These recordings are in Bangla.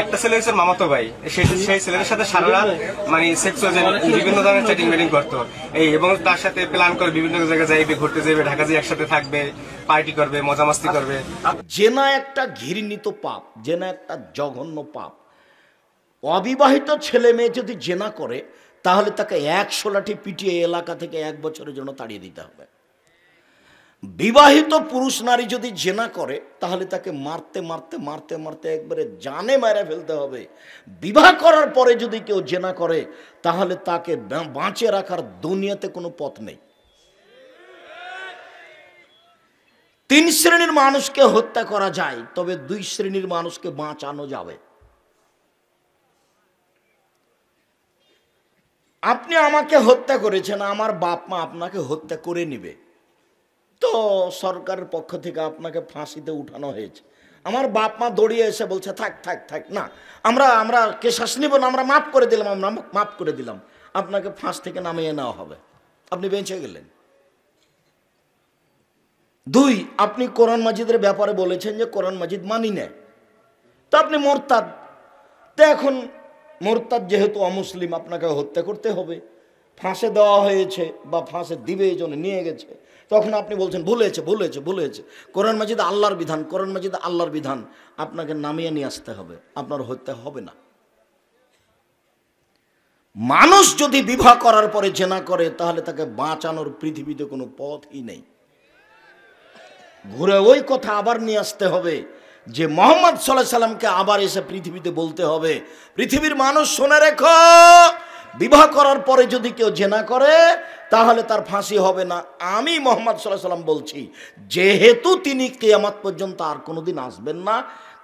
একটা ছেলে হচ্ছে মামাতো ভাই, সেই ছেলের সাথে সারা রাত মানে সেক্সুয়াল বিভিন্ন ধরনের চ্যাটিং মিটিং করতো এই, এবং তার সাথে প্ল্যান করে বিভিন্ন জায়গায় যাইবে, ঘুরতে যাবে, ঢাকা যেয়ে একসাথে থাকবে, পার্টি করবে, মজা মাস্তি করবে। জেনা একটা ঘৃণিত পাপ, জেনা একটা জঘন্য পাপ। অবিবাহিত ছেলে মেয়ে যদি জেনা করে তাহলে তাকে 100 লাঠি পিটিয়ে এলাকা থেকে 1 বছরের জন্য তাড়িয়ে দিতে হবে। বিবাহিত পুরুষ নারী যদি জেনা করে তাহলে তাকে মারতে মারতে মারতে মারতে একবারে জানে মেরে ফেলতে হবে। বিবাহ করার পরে যদি কেউ জেনা করে তাহলে তাকে বাঁচিয়ে রাখার দুনিয়াতে কোনো পথ নেই। 3 শ্রেণীর মানুষকে হত্যা করা যায়, তবে 2 শ্রেণীর মানুষকে বাঁচানো যাবে। আপনি আমাকে হত্যা করেছেন, আমার বাপ মা আপনাকে হত্যা করে নিবে, তো সরকারের পক্ষ থেকে আপনাকে ফাঁসিতে উঠানো হয়েছে। আমার বাপ মা দৌড়িয়ে এসে বলছে থাক থাক থাক, না আমরা কেসাস নিব না, আমরা মাফ করে দিলাম, আমরা মাফ করে দিলাম, আপনাকে ফাঁস থেকে নামিয়ে নেওয়া হবে, আপনি বেঁচে গেলেন। 2, আপনি কোরআন মাজিদের ব্যাপারে বলেছেন যে কোরআন মাজিদ মানি না, তো আপনি মোরতাদ, তো এখন মোরতাদ যেহেতু অমুসলিম আপনাকে হত্যা করতে হবে, ফাঁসে দেওয়া হয়েছে বা ফাঁসে দিবে এই জন্য নিয়ে গেছে, তখন আপনি বলছেন ভুলেছে ভুলেছে ভুলেছে, কোরআন মাজিদ আল্লাহর বিধান, কোরআন মাজিদ আল্লাহর বিধান, আপনাকে নামিয়ে নিয়ে আসতে হবে, আপনার হত্যা হবে না। মানুষ যদি বিবাহ করার পরে জেনা করে তাহলে তাকে বাঁচানোর পৃথিবীতে কোনো পথই নেই। ঘুরে ওই কথা আবার নিয়ে আসতে হবে যে মুহাম্মদ সাল্লাল্লাহু আলাইহি সাল্লামকে আবার এসে পৃথিবীতে বলতে হবে, পৃথিবীর মানুষ শুনে রেখো, বিবাহ করার পরে যদি কেউ জেনা করে তাহলে তার ফাঁসি হবে না। আমি মুহাম্মদ সাল্লাল্লাহু আলাইহি সাল্লাম বলছি, যেহেতু তিনি কিয়ামত পর্যন্ত আর কোনোদিন আসবেন না,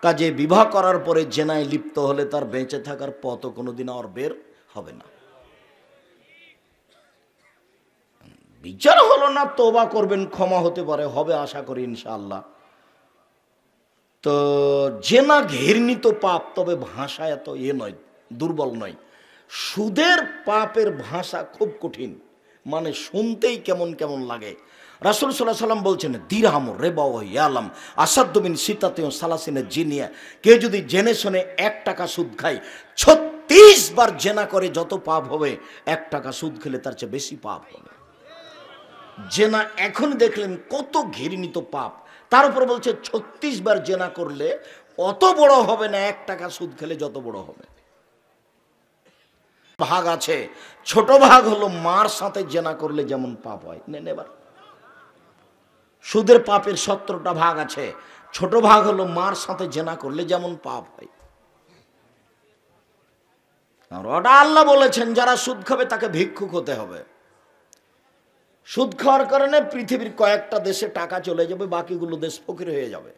কাজে বিবাহ করার পরে জেনায় লিপ্ত হলে তার বেঁচে থাকার পথও কোনোদিন আর বের হবে না। বিচার হলো না, তওবা করবেন, ক্ষমা হতে পারে, হবে আশা করি ইনশাআল্লাহ। তো জেনা ঘৃণিত পাপ, তবে ভাষা এত নয়, দুর্বল নয়। সুদের পাপের ভাষা খুব কঠিন, মানে শুনতেই কেমন কেমন লাগে। রাসূল সাল্লাল্লাহু আলাইহি ওয়াসাল্লাম বলছেন দিরহাম রিবা ওয়া ইয়ালাম আসাদ্দু মিন সিতাতি ওয়া সালাসিনা জিনিয়া, কেউ যদি জেনে শুনে 1 টাকা সুদ খায়, 36 বার জেনা করে যত পাপ হবে, 1 টাকা সুদ খেলে তার চেয়ে বেশি পাপ হবে। জেনা এখন দেখলেন কত ঘৃণিত পাপ, তার উপর বলছে 36 বার জেনা করলে অত বড় হবে না 1 টাকা সুদ খেলে যত বড় হবে। ভাগ আছে, ছোট ভাগ হলো মার সাথে জেনা করলে যেমন পাপ হয়, নেন এবার। সুদের পাপের 17টা ভাগ আছে, ছোট ভাগ হলো মার সাথে জেনা করলে যেমন পাপ হয়। আর ওটা আল্লাহ বলেছেন যারা সুদ খাবে তাকে ভিক্ষুক হতে হবে। সুদ খাওয়ার কারণে পৃথিবীর কয়েকটা দেশে টাকা চলে যাবে, বাকিগুলো দেশ ফকির হয়ে যাবে।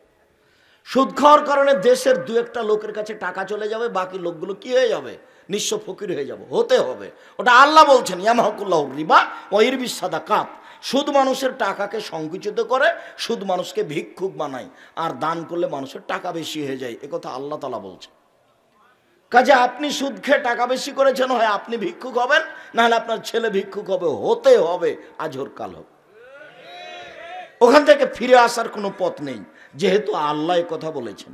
সুদ খাওয়ার কারণে দেশের 2-1টা লোকের কাছে টাকা চলে যাবে, বাকি লোকগুলো কি হয়ে যাবে, নিঃস্ব ফকির হয়ে যাবে, হতে হবে। ওটা আল্লাহ বলছেন ইয়ামহাকুল্লাহু রিবা ওয়া ইরবিস সাদাকাত। সুদ মানুষের টাকাকে সংকুচিত করে, সুদ মানুষকে ভিক্ষুক বানায়, আর দান করলে মানুষের টাকা বেশি হয়ে যায়, একথা আল্লাহ তাআলা বলছেন। কাজে আপনি সুদ খেয়ে টাকা বেশি করেছেন, হয় আপনি ভিক্ষুক হবেন, নাহলে আপনার ছেলে ভিক্ষুক হবে, হতে হবে, আজ হোক কাল হোক। ওখান থেকে ফিরে আসার কোনো পথ নেই, যেহেতু আল্লাহ কথা বলেছেন।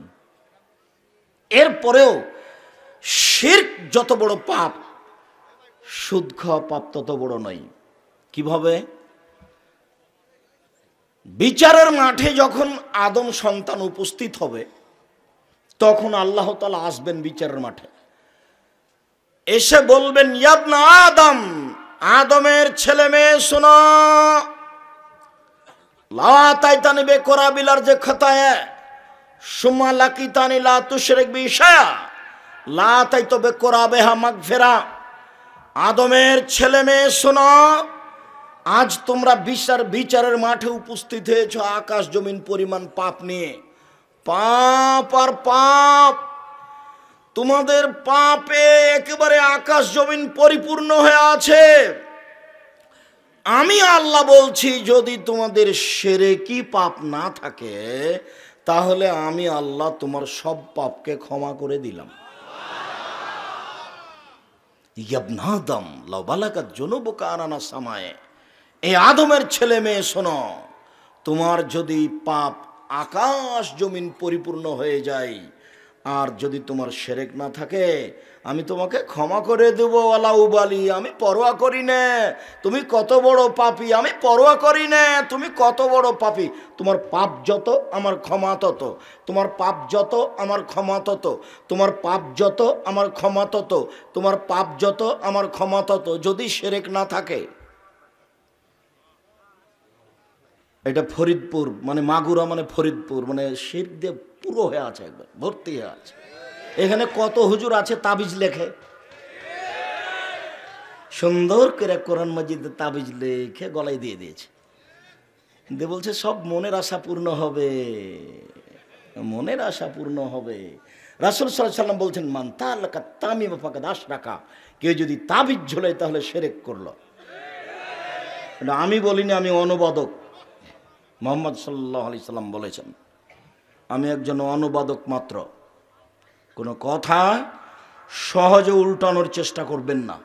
এরপরেও শিরক যত বড় পাপ, সুদ খাওয়া পাপ তত বড় নয়। কিভাবে? বিচারের মাঠে যখন আদম সন্তান উপস্থিত হবে, তখন আল্লাহ তাআলা আসবেন বিচারের মাঠে, এসে বলবেন ইয়াবনা আদম, আদমের ছেলে মেয়ে শোনো, লা তাইতানি বেকরাবিলার যে খতায়ে সুম্মা লাকিতানি লা তুশরিক বি শায়া লা তাইতো বেকরাবেহা মাগফিরা। আদমের ছেলে মেয়ে শোনো, আজ তোমরা বিচারের মাঠে উপস্থিত হয়েছ আকাশ জমিন পরিমাণ পাপ নিয়ে, পাপ আর পাপ, তোমাদের পাপে একেবারে আকাশ জমিন পরিপূর্ণ হয়ে আছে। আমি আল্লাহ বলছি যদি তোমাদের শিরকি পাপ না থাকে তাহলে আমি আল্লাহ তোমার সব পাপকে ক্ষমা করে দিলাম। ইবনে আদম লাউ বালাগাত যুনুবুকা আনানা সামায়ে, এই আদমের ছেলে মেয়ে শোনো, তোমার যদি পাপ আকাশ জমিন পরিপূর্ণ হয়ে যায়, আর যদি তোমার শিরক না থাকে আমি তোমাকে ক্ষমা করে দেব, ওয়ালা উবালি, আমি পরোয়া করি না তুমি কত বড় পাপী, আমি পরোয়া করি না তুমি কত বড় পাপী। তোমার পাপ যত আমার ক্ষমা তত, তোমার পাপ যত আমার ক্ষমা তত, তোমার পাপ যত আমার ক্ষমা তত, তোমার পাপ যত আমার ক্ষমা তত, যদি শিরক না থাকে। এটা ফরিদপুর, মানে মাগুরা মানে ফরিদপুর, মানে শিরক দিয়ে পুরো হয়ে আছে, একবার ভর্তি হয়ে আছে। এখানে কত হুজুর আছে তাবিজ লেখে, সুন্দর করে কোরআন মাজিদে তাবিজ লেখে গলায় দিয়ে দিয়েছে, দিয়ে বলছে সব মনের আশা পূর্ণ হবে, মনের আশা পূর্ণ হবে। রাসূল সাল্লাল্লাহু আলাইহি ওয়াসাল্লাম বলছেন মান তাআল্লাকা তামিমা ফাকাদ আশরাকা, কেউ যদি তাবিজ ঝোলে তাহলে শিরক করলো। এটা আমি বলিনি, আমি অনুবাদক, মুহাম্মদ সাল্লাল্লাহু আলাইহি সাল্লাম বলেছেন, আমি একজন অনুবাদক মাত্র। কোনো কথা সহজে উল্টানোর চেষ্টা করবেন না।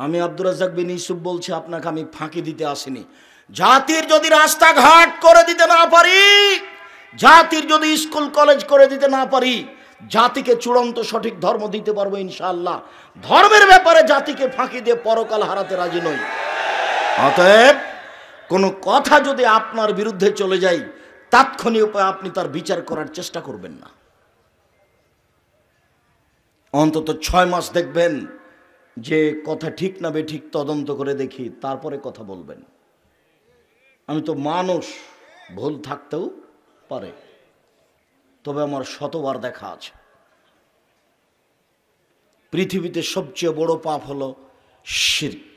আমি আব্দুর রাজ্জাক বিন ইউসুফ বলছি, আপনাকে আমি ফাঁকি দিতে আসিনি। জাতির যদি রাস্তাঘাট করে দিতে না পারি, জাতির যদি স্কুল কলেজ করে দিতে না পারি, জাতিকে চূড়ান্ত সঠিক ধর্ম দিতে পারবো ইনশাআল্লাহ। ধর্মের ব্যাপারে জাতিকে ফাঁকি দিয়ে পরকাল হারাতে রাজি নই। অতএব কোনো কথা যদি আপনার বিরুদ্ধে চলে যায়, তাৎক্ষণিক উপায়ে আপনি তার বিচার করার চেষ্টা করবেন না। অন্তত 6 মাস দেখবেন যে কথা ঠিক না বেঠিক তদন্ত করে দেখি, তারপরে কথা বলবেন। আমি তো মানুষ, ভুল থাকতেও পারে, তবে আমার শতবার দেখা আছে। পৃথিবীতে সবচেয়ে বড় পাপ হলো শিরক।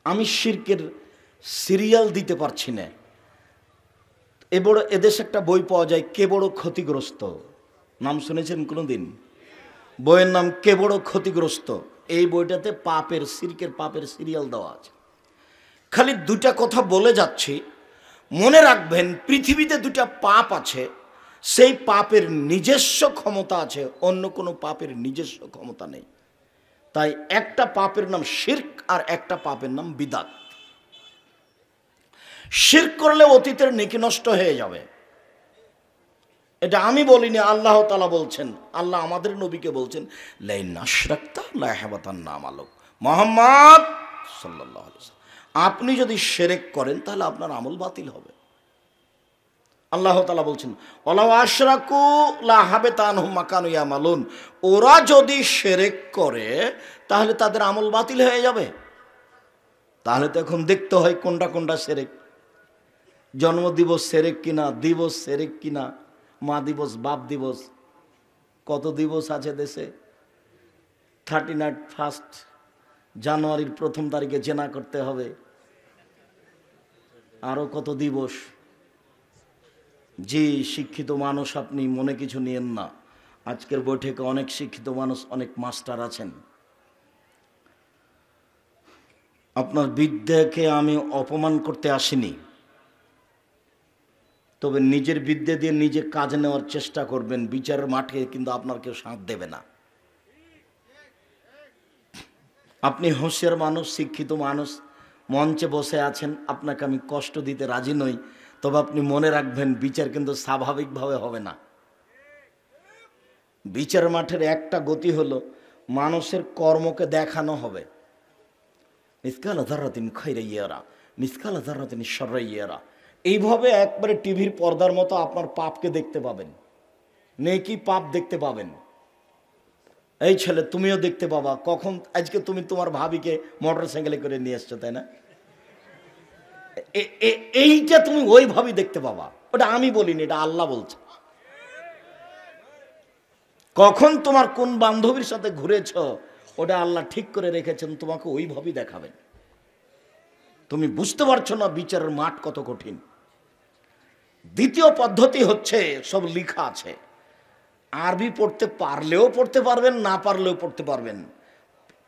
আমি শিরকের সিরিয়াল দিতে পারছি না। এদেশে একটা বই পাওয়া যায়, কে বড় ক্ষতিগ্রস্ত, নাম শুনেছেন কোনোদিন? বইয়ের নাম কে বড় ক্ষতিগ্রস্ত। এই বইটাতে পাপের, শিরকের পাপের সিরিয়াল দেওয়া আছে। খালি দুটা কথা বলে যাচ্ছি, মনে রাখবেন পৃথিবীতে দুটা পাপ আছে, সেই পাপের নিজস্ব ক্ষমতা আছে, অন্য কোনো পাপের নিজস্ব ক্ষমতা নেই। তাই একটা পাপের নাম শিরক আর একটা পাপের নাম বিদআত। শিরক করলে অতীতের নেকি নষ্ট হয়ে যাবে, এটা আমি বলিনি, আল্লাহ তাআলা বলছেন। আল্লাহ আমাদের নবীকে বলছেন লাইন আশরাকতা লা ইয়াহবাতান্না আমালুক। মুহাম্মদ সাল্লাল্লাহু আলাইহি ওয়াসাল্লাম, আপনি যদি শিরক করেন তাহলে আপনার আমল বাতিল হবে। আল্লাহ তাআলা বলছেন ওয়ালাউ আশরাকু লা হাবাতা আনহুম মা কানু ইয়ামালুন, ওরা যদি শিরক করে তাহলে তাদের আমল বাতিল হয়ে যাবে। তাহলে তো এখন দেখতে হয় কোনটা কোনটা শিরক। জন্মদিবস শিরক কিনা, দিবস শিরক কিনা, মা দিবস, বাপ দিবস, কত দিবস আছে দেশে। 31 জানুয়ারির 1 তারিখে জেনা করতে হবে, আরো কত দিবস। জি শিক্ষিত মানুষ, আপনি মনে কিছু নিয়েন না, আজকের বৈঠকে অনেক শিক্ষিত মানুষ, অনেক মাস্টার আছেন। আপনার বিদ্যাকে আমি অপমান করতে আসিনি, তবে নিজের বিদ্যা দিয়ে নিজে কাজ নেওয়ার চেষ্টা করবেন। বিচারের মাঠে কিন্তু আপনার কেউ সাথ দেবে না। আপনি হোশিয়ার মানুষ, শিক্ষিত মানুষ, মঞ্চে বসে আছেন, আপনাকে আমি কষ্ট দিতে রাজি নই, তবে আপনি মনে রাখবেন বিচার কিন্তু স্বাভাবিকভাবে হবে না। বিচার মাঠের একটা গতি হলো মানুষের কর্মকে দেখানো হবে। মিসকাল যাররাতিন খায়রান ইয়ারা, মিসকাল যাররাতিন শাররান ইয়ারা। এইভাবে একবারে টিভির পর্দার মতো আপনার পাপকে দেখতে পাবেন, নেকি পাপ দেখতে পাবেন। এই ছেলে তুমিও দেখতে পাবা, কখন আজকে তুমি তোমার ভাবিকে মোটরসাইকেলে করে নিয়ে এসছো, তাই না? এইটা তুমি ওইভাবেই দেখতে পাবা। ওটা আমি বলিনি, এটা আল্লাহ বলছে। কখন তোমার কোন বান্ধবীর সাথে ঘুরেছ, ওটা আল্লাহ ঠিক করে রেখেছেন, তোমাকে ওইভাবেই দেখাবেন। তুমি বুঝতে পারছো না বিচারের মাঠ কত কঠিন। দ্বিতীয় পদ্ধতি হচ্ছে, সব লেখা আছে, আরবি পড়তে পারলেও পড়তে পারবেন, না পারলেও পড়তে পারবেন।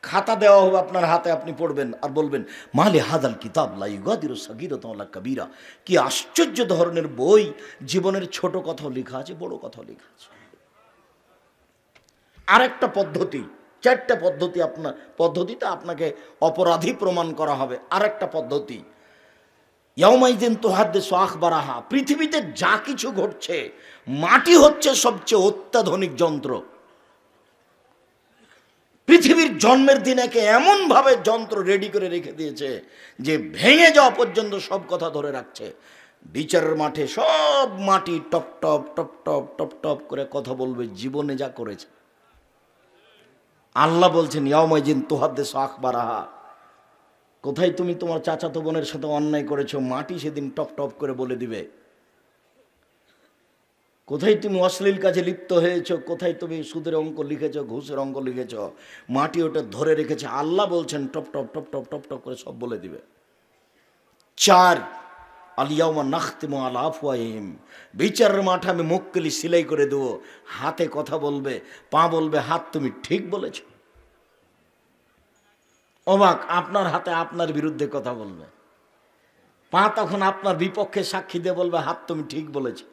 খাতা দেওয়া হবে আপনার হাতে, আপনি পড়বেন আর বলবেন মালি হাদাল কিতাব লা ইউগাদিরু সাগীরাতান ওয়ালা কাবীরা। কি আশ্চর্য ধরনের বই, জীবনের ছোট কথাও লেখা আছে, বড় কথাও লেখা আছে। আরেকটা পদ্ধতি, 4টা পদ্ধতি, আপনার পদ্ধতিতে আপনাকে অপরাধী প্রমাণ করা হবে। আরেকটা পদ্ধতি, ইয়াউমাইদিন তুহাদ্দিসু আখবারাহা। পৃথিবীতে যা কিছু ঘটছে, মাটি হচ্ছে সবচেয়ে অত্যাধুনিক যন্ত্র। পৃথিবীর জন্মের দিন একে এমন ভাবে যন্ত্র রেডি করে রেখে দিয়েছে যে ভেঙে যাওয়া পর্যন্ত সব কথা ধরে রাখছে। বিচারের মাঠে সব মাটি top top top top top top করে কথা বলবে জীবনে যা করেছে। আল্লাহ বলছেন ইয়াউমাইদিন তুহাদ্দিসু আখবারাহা। কোথায় তুমি তোমার চাচাতো বোনের সাথে অন্যায় করেছো, মাটি সেদিন টপ টপ করে বলে দিবে। কোথায় তুমি অশ্লীল কাজে লিপ্ত হয়েছো, কোথায় তুমি সুদের অঙ্ক লিখেছো, ঘুষের অঙ্ক লিখেছো, মাটি ওটা ধরে রেখেছে। আল্লাহ বলছেন top top top top top top করে সব বলে দিবে। 4, আলিয়াউমা নাখতিমু আলা আফওয়াহিহিম। বিচারের মাঠে আমি মুক্কেলি সিলাই করে দেবো। হাতে কথা বলবে, পা বলবে হাত তুমি ঠিক বলেছো। অবাক, আপনার হাতে আপনার বিরুদ্ধে কথা বলবে, পা তখন আপনার বিপক্ষে সাক্ষী দিয়ে বলবে হাত তুমি ঠিক বলেছো।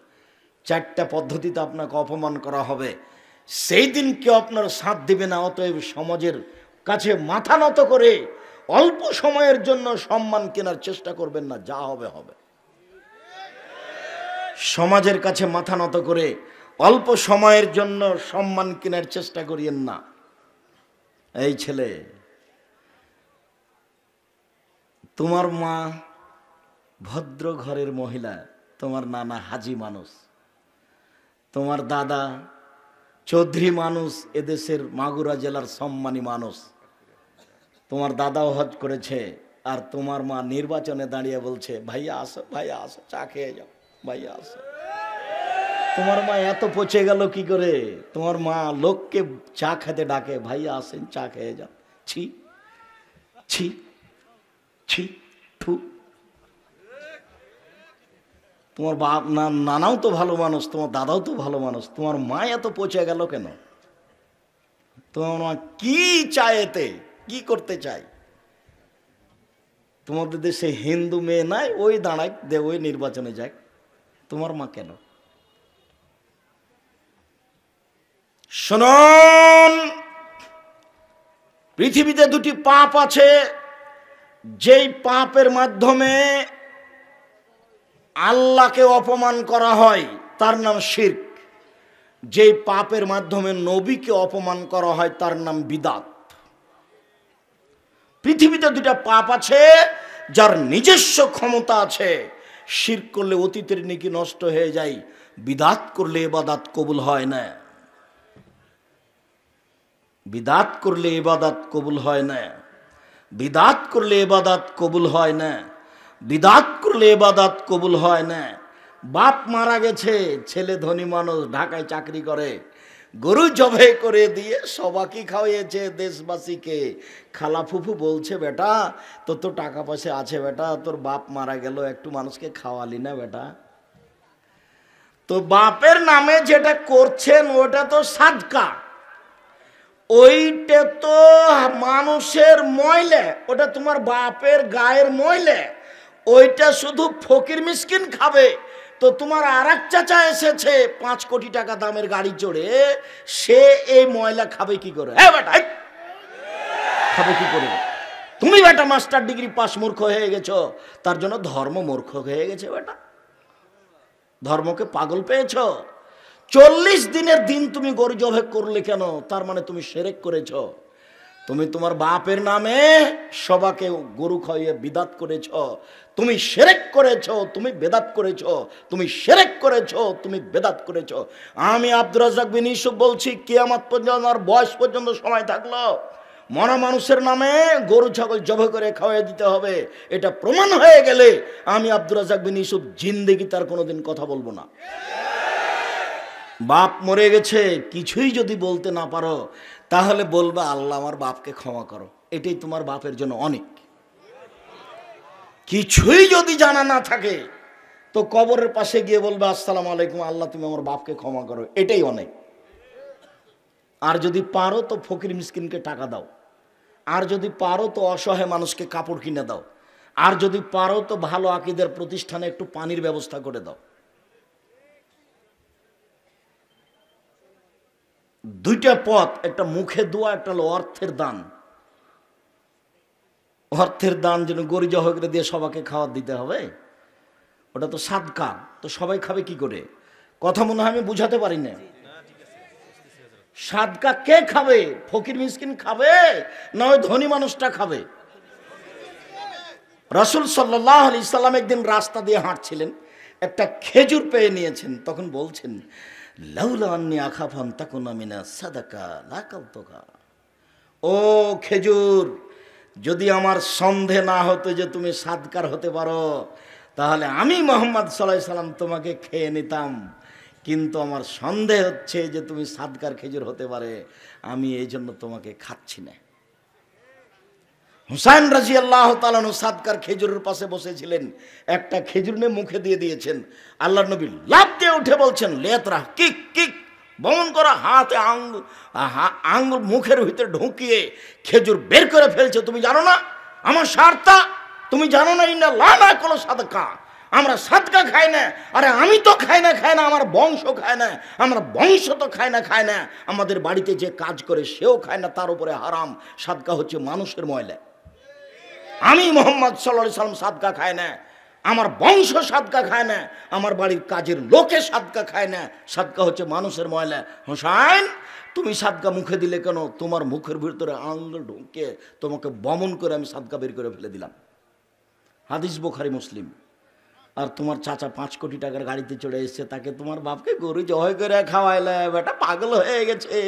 4টা পদ্ধতিতে আপনাকে অপমান করা হবে। সেই দিন কেউ আপনার সাথ দিবে না। অতএব সমাজের কাছে মাথা নত করে অল্প সময়ের জন্য সম্মান কেনার চেষ্টা করবেন না, যা হবে হবে। সমাজের কাছে মাথা নত করে অল্প সময়ের জন্য সম্মান কেনার চেষ্টা করিয়েন না। এই ছেলে, তোমার মা ভদ্র ঘরের মহিলা, তোমার নানা হাজি মানুষ, তোমার দাদা চৌধুরী মানুষ, এদেশের মাগুরা জেলার সম্মানী মানুষ। তোমার দাদাও হজ করেছে, আর তোমার মা নির্বাচনে দাঁড়িয়ে বলছে ভাইয়া আসো, ভাইয়া আসো, চা খেয়ে যাও, ভাইয়া আসো। তোমার মা এত পচে গেল কি করে? তোমার মা লোককে চা খেতে ডাকে, ভাইয়া আসেন চা খেয়ে যাও। ছি ছি ছি, থু। তোমার বাপ নানাও তো ভালো মানুষ, তোমার দাদাও তো ভালো মানুষ, তোমার মা এত পচে গেল কেন? তোমার মা কি চায়, এতে কি করতে চায়? তোমাদের দেশে হিন্দু মেয়ে নাই, ওই দাঁড়ায় দে, ওই নির্বাচনে যাক, তোমার মা কেন? শুনুন, পৃথিবীতে 2টি পাপ আছে, যেই পাপের মাধ্যমে আল্লাহকে অপমান করা হয় তার নাম শিরক। যেই পাপের মাধ্যমে নবীকে অপমান করা হয় তার নাম বিদাত। পৃথিবীতে 2টা পাপ আছে যার নিজস্ব ক্ষমতা আছে। শিরক করলে অতীতের নেকি নষ্ট হয়ে যায়, বিদাত করলে ইবাদত কবুল হয় না। বিদাত করলে ইবাদত কবুল হয় না। বিদাত করলে ইবাদত কবুল হয় না। বিদাত করলে ইবাদত কবুল হয় না। বাপ মারা গেছে, ছেলে ধনী মানুষ, ঢাকায় চাকরি করে, গরু জবাই করে দিয়ে সবাইকে খাওয়াইয়েছে, দেশবাসীকে। খালা ফুফু বলছে বেটা তোর তো টাকা পয়সা আছে বেটা, তোর বাপ মারা গেল, একটু মানুষকে খাওয়ালি না বেটা? তো বাপের নামে যেটা করছেন ওটা তো সাদকা, ওইটা তো মানুষের ময়লা, ওটা তোমার বাপের গায়ের ময়লা, ওইটা শুধু ফকির মিসকিন খাবে। তো তোমার আর এক চাচা এসেছে 5 কোটি টাকা দামের গাড়ি চড়ে, সে এই ময়লা খাবে কি করে? হ্যাঁ বেটা, খাবে কি করে? তুমি বেটা মাস্টার ডিগ্রি পাস মূর্খ হয়ে গেছো, তার জন্য ধর্ম মূর্খ হয়ে গেছে বেটা, ধর্মকে পাগল পেয়েছো। 40 দিনের দিন তুমি গরু জবাই করলে কেন? তার মানে তুমি শিরক করেছো। তুমি তোমার বাপের নামে সবাকে গরু খাইয়ে বিদাত করেছো, তুমি শিরক করেছো, তুমি বেদাত করেছো, তুমি শিরক করেছো, তুমি বেদাত করেছো। আমি আব্দুর রাজ্জাক বিন ইউসুফ বলছি, কিয়ামত পর্যন্ত আর বয়স পর্যন্ত সময় থাকলো মরা মানুষের নামে গরু ছাগল জবাই করে খাওয়াই দিতে হবে। এটা প্রমাণ হয়ে গেলে আমি আব্দুর রাজ্জাক বিন ইউসুফ জিন্দেগি তার কোনোদিন কথা বলবো না। বাপ মরে গেছে, কিছুই যদি বলতে না পারো তাহলে বলবা আল্লাহ আমার বাপকে ক্ষমা করো, এটাই তোমার বাপের জন্য অনেক। কিছুই যদি জানা না থাকে তো কবরের পাশে গিয়ে বলবে আসসালামু আলাইকুম, আল্লাহ তুমি আমার বাপকে ক্ষমা করো, এটাই অনেক। আর যদি পারো তো ফকির মিসকিনকে টাকা দাও, আর যদি পারো তো অসহায় মানুষকে কাপড় কিনে দাও, আর যদি পারো তো ভালো আকীদার প্রতিষ্ঠানে একটু পানির ব্যবস্থা করে দাও। 2টা পথ, একটা মুখে দোয়া, একটা হলো অর্থের দান। অর্থের দান যেন গরু জবাই করে দিয়ে সবাইকে খাওয়ার দিতে হবে, ওটা তো সাদকা, তো সবাই খাবে কি করে? কথা মনে হয় আমি বুঝাতে পারি না। সাদকা কে খাবে? ফকির মিসকিন খাবে না ওই ধনী মানুষটা খাবে? রাসূল সাল্লাল্লাহু আলাইহি সাল্লাম একদিন রাস্তা দিয়ে হাঁটছিলেন, একটা খেজুর পেয়ে নিয়েছেন, তখন বলছেন লাউলা আন্নী আখাফান তাকুনা মিনা সাদাকা লাকালতুকা। ও খেজুর, যদি আমার সন্দেহ না হতো যে তুমি সাদকার হতে পারো, তাহলে আমি মুহাম্মদ সাল্লাল্লাহু আলাইহি সাল্লাম তোমাকে খেয়ে নিতাম, কিন্তু আমার সন্দেহ হচ্ছে যে তুমি সাদকার খেজুর হতে পারে, আমি এই জন্য তোমাকে খাচ্ছি না। হুসাইন রাদিয়াল্লাহু তাআলা আনহু সাদকার খেজুরের পাশে বসেছিলেন, একটা খেজুর নিয়ে মুখে দিয়ে দিয়েছেন। আল্লাহর নবী লাফ দিয়ে উঠে বলছেন লেতরা কিক কিক, বমন করা হাতে আঙ্গুল মুখের ভিতরে ঢুকিয়ে খেজুর বের করে ফেলছে। তুমি জানো না আমার সারতা? তুমি জানো না ইন্না লানা কোন সাদকা, আমরা সাদকা খাই না। আরে আমি তো খাই না, আমার বংশ খায় না, আমার বংশ তো খায় না, আমাদের বাড়িতে যে কাজ করে সেও খায় না, তার উপরে হারাম। সাদকা হচ্ছে মানুষের ময়লা। আমি মুহাম্মদ সাল্লাল্লাহু আলাইহি সাল্লাম সাদকা খায় না, আমার বংশ সাদকা খায় না, আমার বাড়ির কাজের লোকে সাদকা খায় না, সাদকা হচ্ছে মানুষের ময়লা। হুসাইন, তুমি সাদকা মুখে দিলে কেন? তোমার মুখের ভিতরে আঙ্গুল ঢুকে তোমাকে বমন করে আমি সাদকা বের করে ফেলে দিলাম। হাদিস বুখারী মুসলিম। আর তোমার চাচা 5 কোটি টাকার গাড়িতে চড়ে এসেছে, তাকে তোমার বাপকে গরু জবাই করে খাওয়াইলে, বেটা পাগল হয়ে গেছে,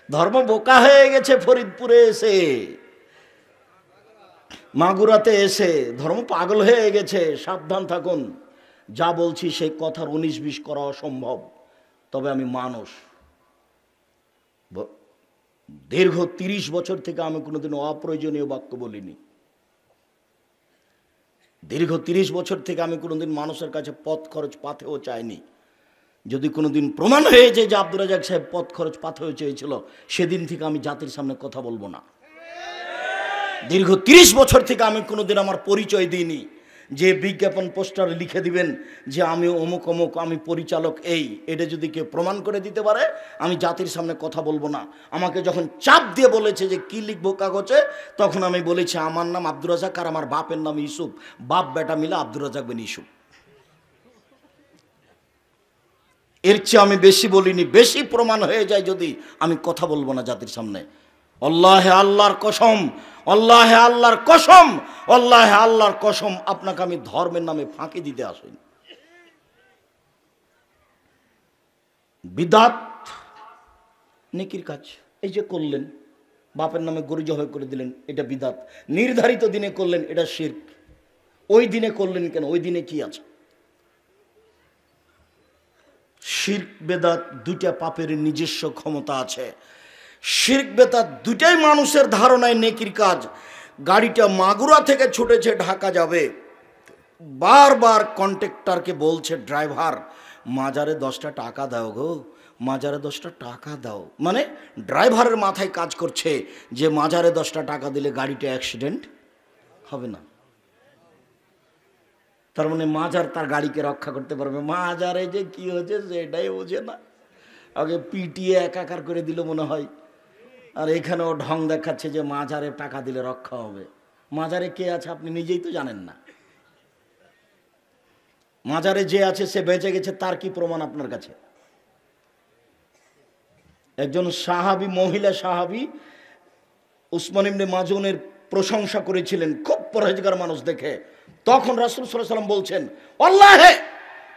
ধর্ম বোকা হয়ে গেছে। ফরিদপুরে এসে, মাগুরাতে এসে ধর্ম পাগল হয়ে গেছে। সাবধান থাকুন, যা বলছি সেই কথার 19-20 করা অসম্ভব। তবে আমি মানুষ, দীর্ঘ 30 বছর থেকে আমি কোনোদিন অপ্রয়োজনীয় বাক্য বলিনি। দীর্ঘ 30 বছর থেকে আমি কোনোদিন মানুষের কাছে পথ খরচ পাথেও চাইনি। যদি কোনোদিন প্রমাণ হয়ে যায় যে আব্দুর রাজ্জাক সাহেব পথ খরচ পাথেও চেয়েছিল, সেদিন থেকে আমি জাতির সামনে কথা বলবো না। দীর্ঘ 30 বছর থেকে আমি কোনোদিন আমার পরিচয় দিইনি, যে বিজ্ঞাপন পোস্টারে লিখে দিবেন যে আমি অমুক অমুক, আমি পরিচালক এই, এটা যদি কেউ প্রমাণ করে দিতে পারে আমি জাতির সামনে কথা বলবো না। আমাকে যখন চাপ দিয়ে বলেছে যে কি লিখবো কাগজে, তখন আমি বলেছি আমার নাম আব্দুর রাজ্জাক আর আমার বাপের নাম ইউসুফ, বাপ বেটা মিলে আব্দুর রাজ্জাক বিন ইউসুফ। এর চেয়ে আমি বেশি বলিনি। বেশি প্রমাণ হয়ে যায় যদি, আমি কথা বলবো না জাতির সামনে। আল্লাহে আল্লাহর কসম, আল্লাহে আল্লাহর কসম, আল্লাহে আল্লাহর কসম, আপনাকে আমি ধর্মের নামে ফাঁকি দিতে আসিনি। বিদআত নেকির কাজ, এই যে করলেন, বাপের নামে গরু জবাই করে দিলেন, এটা বিদআত। নির্ধারিত দিনে করলেন, এটা শিরক। ওই দিনে করলেন কেন? ওই দিনে কি আছে? শিরক বেদাত দুইটা পাপের নিজস্ব ক্ষমতা আছে। শিরক বেদাত দুইটাই মানুষের ধারণায় নেকির কাজ। গাড়িটা মাগুরা থেকে ছুটেছে ঢাকা যাবে, বারবার কন্ট্রাক্টরকে বলছে ড্রাইভার মাজারে 10টা টাকা দাও গো, মাজারে 10টা টাকা দাও। মানে ড্রাইভারের মাথায় কাজ করছে যে মাজারে 10টা টাকা দিলে গাড়িটা অ্যাক্সিডেন্ট হবে না। তার মানে মাজার তার গাড়িকে রক্ষা করতে পারবে। মাজারে যে কি হয়েছে সেটাই বোঝে না, আগে পিটিয়ে একাকার করে দিল মনে হয়। আর এখানেও ঢং দেখাচ্ছে যে মাজারে টাকা দিলে রক্ষা হবে। মাজারে কে আছে আপনি নিজেই তো জানেন না। মাজারে যে আছে সে বেঁচে গেছে, তার কি প্রমাণ আপনার কাছে? একজন সাহাবী, মহিলা সাহাবী উসমান ইবনে মাজুনের প্রশংসা করেছিলেন, খুব পরহেজগার মানুষ দেখে। তখন রাসূল সাল্লাল্লাহু আলাইহি ওয়াসাল্লাম বলছেন, আল্লাহে,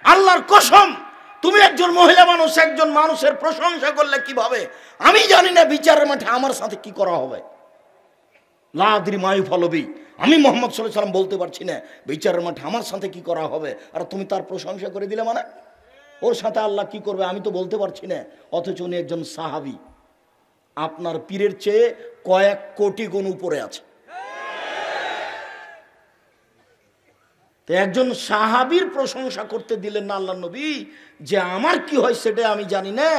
আল্লাহর কসম, তুমি একজন মহিলা মানুষ একজন মানুষের প্রশংসা করলে কিভাবে? আমি জানি না বিচারের মাঠে আমার সাথে কি করা হবে। লা আদরি মা ইউফআলু বি, আমি মুহাম্মদ সাল্লাল্লাহু আলাইহি ওয়াসাল্লাম বলতে পারছি না বিচারের মাঠে আমার সাথে কি করা হবে, আর তুমি তার প্রশংসা করে দিলে মানে ওর সাথে আল্লাহ কি করবে আমি তো বলতে পারছি না। অথচ উনি একজন সাহাবী, আপনার পীরের চেয়ে কয়েক কোটি গুণ উপরে আছে। তো একজন সাহাবীর প্রশংসা করতে দিলেন না আল্লাহর নবী, যে আমার কি হয় সেটা আমি জানি না,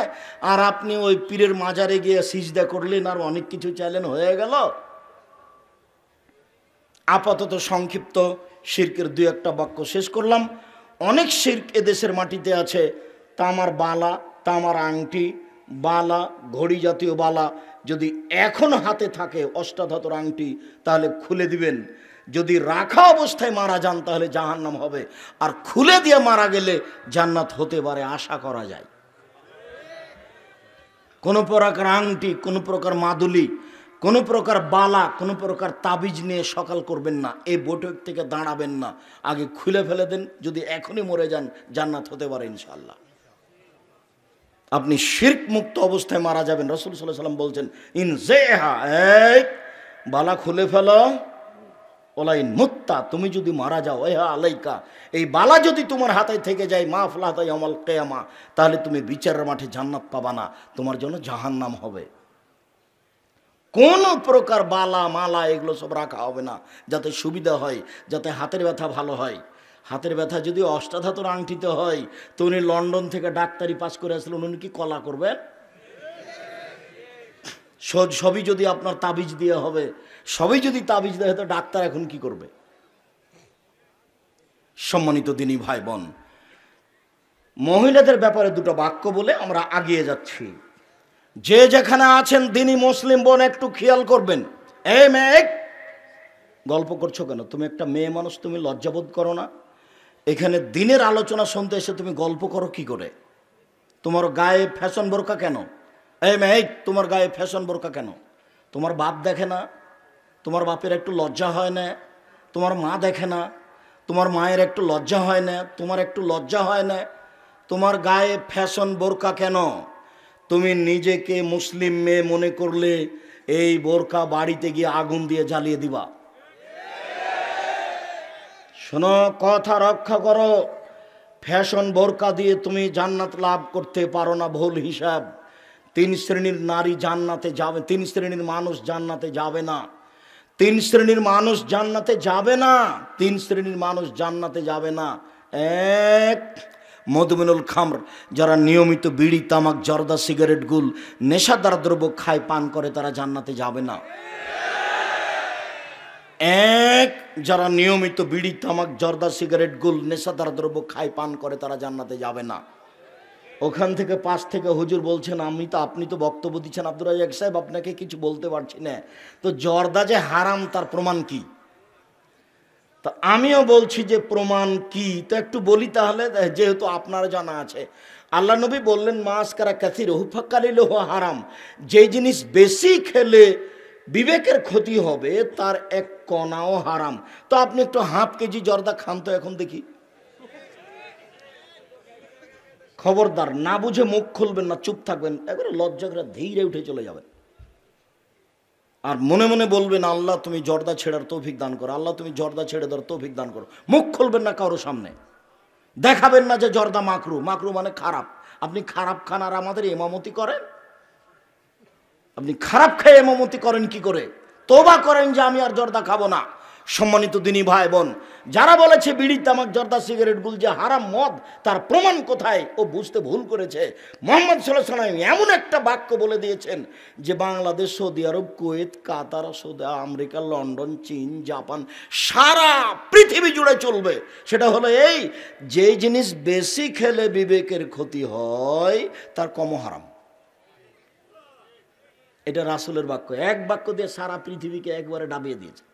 আর আপনি ওই পীরের মাজারে গিয়ে সিজদা করলেন আর অনেক কিছু চাইলেন, হয়ে গেল। আপাতত সংক্ষিপ্ত শিরকের 2-1টা বাক্য শেষ করলাম। অনেক শিরক এদেশের মাটিতে আছে। তামার বালা, তামার আংটি, বালা, ঘড়ি জাতীয় বালা যদি এখন হাতে থাকে, অষ্টাধাতুর আংটি, তাহলে খুলে দিবেন। যদি রাখা অবস্থায় মারা যান তাহলে জাহান্নাম হবে, আর খুলে দিয়ে মারা গেলে জান্নাত হতে পারে, আশা করা যায়। কোনো প্রকার আংটি, কোনো প্রকার মাদুলি, কোনো প্রকার বালা, কোনো প্রকার তাবিজ নিয়ে সকাল করবেন না, এই বৈঠক থেকে দাঁড়াবেন না, আগে খুলে ফেলে দেন। যদি এখনই মরে যান জান্নাত হতে পারে ইনশাআল্লাহ। আপনি শিরক মুক্ত অবস্থায় মারা যাবেন। রাসূল সাল্লাল্লাহু আলাইহি ওয়াসাল্লাম বলছেন, ইন জেহা, এই বালা খুলে ফেলো, ওলাইন মুত্তা, তুমি যদি মারা যাও, এহা আলাইকা, এই বালা যদি তোমার হাতে থেকে যায়, মা ফলাতা ইয়াউমাল কিয়ামা, তাহলে তুমি বিচারের মাঠে জান্নাত পাবা না, তোমার জন্য জাহান্নাম হবে। কোন প্রকার বালা মালা এগুলো সব রাখা হবে না, যাতে সুবিধা হয়, যাতে হাতের ব্যথা ভালো হয়। হাতের ব্যথা যদি অষ্টাধাতুর আংটিতে হয়, তো উনি লন্ডন থেকে ডাক্তারি পাস করে আসলেন, উনি কি কলা করবেন? সবই যদি আপনার তাবিজ দিয়ে হবে, সবই যদি তাবিজ দেয়, তো ডাক্তার এখন কি করবে? সম্মানিত দিনী ভাই বোন, মহিলাদের ব্যাপারে দুটো বাক্য বলে আমরা আগিয়ে যাচ্ছি। যে যেখানে আছেন দিনী মুসলিম বোন, একটু খেয়াল করবেন। এই মেয়ে, গল্প করছো কেন? তুমি একটা মেয়ে মানুষ, তুমি লজ্জাবোধ করো না? এখানে দিনের আলোচনা শুনতে এসে তুমি গল্প করো কি করে? তোমার গায়ে ফ্যাশন বোরকা কেন? এই মেয়ে, তোমার গায়ে ফ্যাশন বোরকা কেন? তোমার বাপ দেখে না? তোমার বাপের একটু লজ্জা হয় না? তোমার মা দেখে না? তোমার মায়ের একটু লজ্জা হয় না? তোমার একটু লজ্জা হয় না? তোমার গায়ে ফ্যাশন বোরকা কেন? তুমি নিজেকে মুসলিম মেয়ে মনে করলে এই বোরকা বাড়িতে গিয়ে আগুন দিয়ে জ্বালিয়ে দিবা। শোনো, কথা রক্ষা করো। ফ্যাশন বোরকা দিয়ে তুমি জান্নাত লাভ করতে পারো না, ভুল হিসাব। 3 শ্রেণীর নারী জান্নাতে যাবে, 3 শ্রেণীর মানুষ জান্নাতে যাবে না, 3 শ্রেণীর মানুষ জান্নাতে যাবে না, 3 শ্রেণীর মানুষ জান্নাতে যাবে না। এক, মদমিনুল খামর, যারা নিয়মিত বিড়ি, তামাক, জর্দা, সিগারেট, গুল, নেশাদার দ্রব্য খায়, পান করে, তারা জান্নাতে যাবে না। এক, যারা নিয়মিত বিড়ি, তামাক, জর্দা, সিগারেট, গুল, নেশাদার দ্রব্য খায়, পান করে, তারা জান্নাতে যাবে না। ওখান থেকে পাশ থেকে হুজুর বলছেন, আপনি তো বক্তব্য দিচ্ছেন আব্দুর রাজ্জাক সাহেব, আপনাকে কিছু বলতে পারছি না, তো জর্দা যে হারাম তার প্রমাণ কি? তো আমিও বলছি যে প্রমাণ কি, তো একটু বলি তাহলে, যেহেতু আপনারা জানা আছে। আল্লাহ নবী বললেন, মাস কারা কাসির হুফাকালিলহ হারাম, যে জিনিস বেশি খেলে বিবেকের ক্ষতি হবে তার এক কণাও হারাম। তো আপনি একটু হাফ কেজি জর্দা খান তো এখন দেখি। খবরদার, না বুঝে মুখ খুলবেন না, চুপ থাকবেন, একবারে লজ্জা করে ধীরে উঠে চলে যাবেন। আর মনে মনে বলবেন, আল্লাহ তুমি জর্দা ছেড়ার তৌফিক দান করো, আল্লাহ তুমি জর্দা ছেড়ে দেওয়ার তৌফিক দান করো। মুখ খুলবেন না কারোর সামনে, দেখাবেন না যে জর্দা মাকরু, মাকরু মানে খারাপ। আপনি খারাপ খান আর আমাদের ইমামতি করেন? আপনি খারাপ খেয়ে ইমামতি করেন কি করে? তওবা করেন যে আমি আর জর্দা খাবো না। সম্মানিত দিনী ভাই বোন, যারা বলেছে বিড়ি, তামাক, জর্দা, সিগারেট, গুল যে হারাম মদ, তার প্রমাণ কোথায়? ও বুঝতে ভুল করেছে। মুহাম্মদ সাল্লাল্লাহু আলাইহি ওয়াসাল্লাম এমন একটা বাক্য বলে দিয়েছেন যে বাংলাদেশ, সৌদি আরব, কুয়েত, কাতার, সৌদি আমেরিকা, লন্ডন, চীন, জাপান, সারা পৃথিবী জুড়ে চলবে। সেটা হলো এই, যে জিনিস বেশি খেলে বিবেকের ক্ষতি হয় তার কম হারাম। এটা রাসূলের বাক্য, এক বাক্য দিয়ে সারা পৃথিবীকে একবারে ডাবিয়ে দিয়েছে।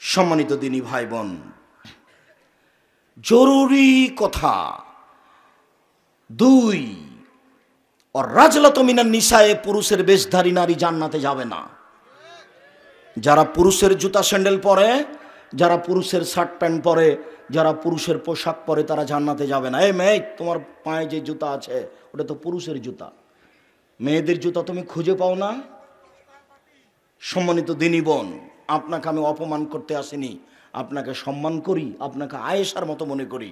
সম্মানিত দিনী ভাই বোন, জরুরি কথা 2, রাজলাতু মিনান নিসায়ে, পুরুষের বেশধারী নারী জান্নাতে যাবে না। যারা পুরুষের জুতা স্যান্ডেল পরে, যারা পুরুষের শার্ট প্যান্ট পরে, যারা পুরুষের পোশাক পরে, তারা জান্নাতে যাবে না। এই মেয়ে, তোমার পায়ে যে জুতা আছে ওটা তো পুরুষের জুতা, মেয়েদের জুতা তুমি খুঁজে পাও না। সম্মানিত দিনী বোন, আপনাকে আমি অপমান করতে আসিনি, আপনাকে সম্মান করি, আপনাকে আয়েশার মতো মনে করি,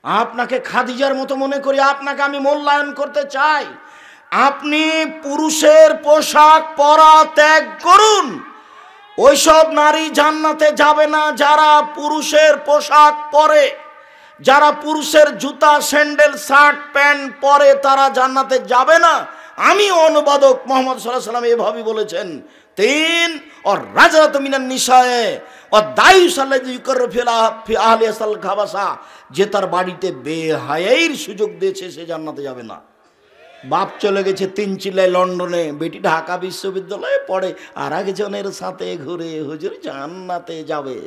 আপনাকে খাদিজার মতো মনে করি, আপনাকে আমি মূল্যায়ন করতে চাই। আপনি পুরুষের পোশাক পরা ত্যাগ করুন। ওইসব নারী জান্নাতে যাবে না যারা পুরুষের পোশাক পরে, যারা পুরুষের জুতা, স্যান্ডেল, শার্ট, প্যান্ট পরে, তারা জান্নাতে যাবে না। আমি অনুবাদক মুহাম্মদ সাল্লাল্লাহু আলাইহি ওয়াসাল্লাম এভাবেই বলেছেন। 3, রাজলাতু মিনান নিসায়ে দায়ুস আল্লাযী ইউকাররু ফি আহলিহিল খাবাসা, যে তার বাড়িতে বেহায়াইর সুযোগ দিয়েছে সে জান্নাতে যাবে না। বাপ চলে গেছে তিনচিলায় লন্ডনে, বেটি ঢাকা বিশ্ববিদ্যালয়ে পড়ে, আর একজনের সাথে ঘুরে হুজুর জান্নাতে যাবে।